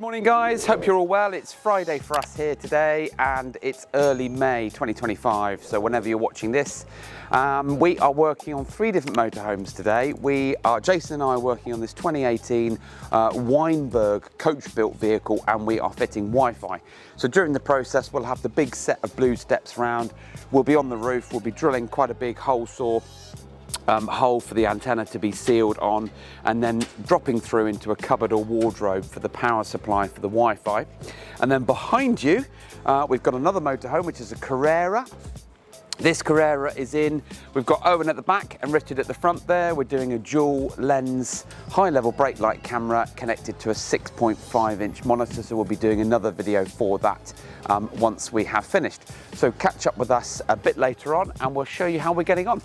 Good morning guys, hope you're all well. It's Friday for us here today and it's early May 2025, so whenever you're watching this, we are working on 3 different motorhomes today. Jason and I are working on this 2018 Weinberg coach-built vehicle, and we are fitting Wi-Fi. So during the process we'll have the big set of blue steps round, we'll be on the roof, we'll be drilling quite a big hole saw hole for the antenna to be sealed on, and then dropping through into a cupboard or wardrobe for the power supply for the Wi-Fi. And then behind you we've got another motorhome, which is a Carrera. This Carrera is in, we've got Owen at the back and Richard at the front there. We're doing a dual lens high level brake light camera connected to a 6.5-inch monitor, so we'll be doing another video for that once we have finished. So catch up with us a bit later on and we'll show you how we're getting on.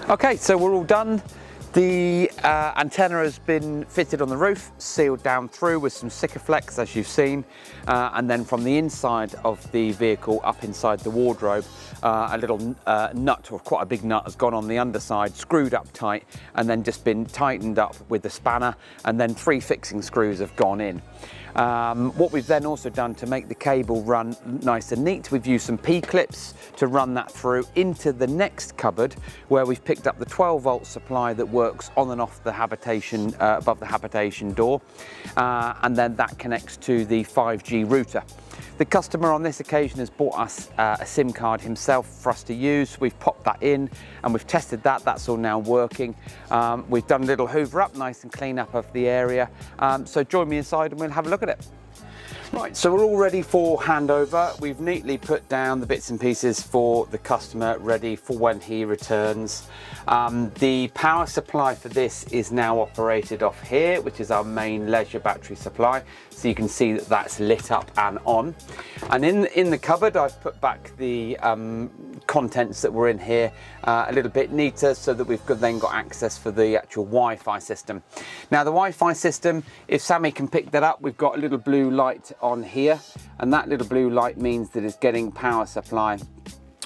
Okay, so we're all done. The antenna has been fitted on the roof, sealed down through with some Sikaflex, as you've seen, and then from the inside of the vehicle up inside the wardrobe, a little nut, or quite a big nut, has gone on the underside, screwed up tight, and then just been tightened up with the spanner, and then 3 fixing screws have gone in. What we've then also done to make the cable run nice and neat, we've used some P-clips to run that through into the next cupboard, where we've picked up the 12-volt supply that works on and off the Habitation, above the Habitation door, and then that connects to the 5G router. The customer on this occasion has bought us a SIM card himself for us to use. We've popped that in and we've tested that. That's all now working. We've done a little hoover up, nice and clean up of the area. So join me inside and we'll have a look at it. Right, so we're all ready for handover. We've neatly put down the bits and pieces for the customer, ready for when he returns. The power supply for this is now operated off here, which is our main leisure battery supply. So you can see that that's lit up and on. And in the cupboard, I've put back the contents that were in here a little bit neater, so that we've then got access for the actual Wi-Fi system. Now the Wi-Fi system, if Sammy can pick that up, we've got a little blue light on here, and that little blue light means that it's getting power supply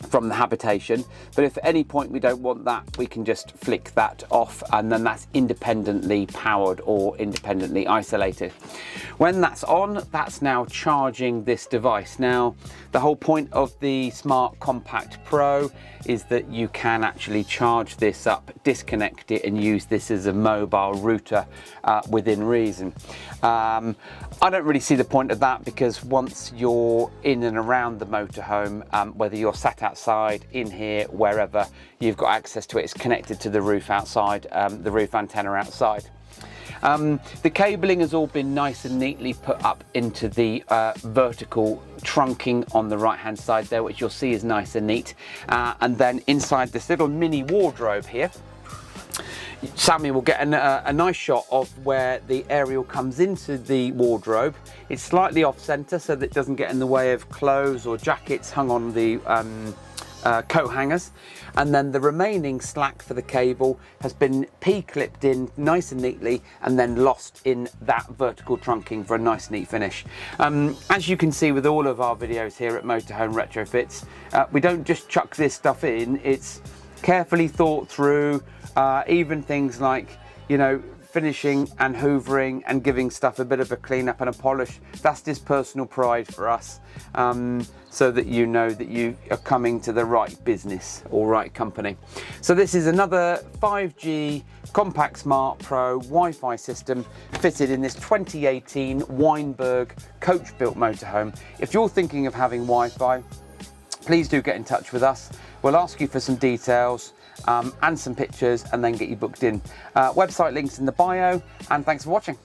from the Habitation, but if at any point we don't want that, we can just flick that off, and then that's independently powered or independently isolated. When that's on, that's now charging this device. Now, the whole point of the Smart Compact Pro is that you can actually charge this up, disconnect it, and use this as a mobile router within reason. I don't really see the point of that, because once you're in and around the motorhome, whether you're sat outside, in here, wherever, you've got access to it. It's connected to the roof outside, the roof antenna outside. The cabling has all been nice and neatly put up into the vertical trunking on the right hand side there, which you'll see is nice and neat. And then inside this little mini wardrobe here, Sammy will get a nice shot of where the aerial comes into the wardrobe. It's slightly off center so that it doesn't get in the way of clothes or jackets hung on the coat hangers. And then the remaining slack for the cable has been P-clipped in nice and neatly, and then lost in that vertical trunking for a nice neat finish. As you can see with all of our videos here at Motorhome Retrofits, we don't just chuck this stuff in. It's carefully thought through. Even things like, you know, finishing and hoovering and giving stuff a bit of a clean up and a polish. That's just personal pride for us, so that you know that you are coming to the right business or right company. So this is another 5G Compact Smart Pro Wi-Fi system fitted in this 2018 Weinberg coach-built motorhome. If you're thinking of having Wi-Fi, please do get in touch with us. We'll ask you for some details and some pictures, and then get you booked in. Website links in the bio, and thanks for watching.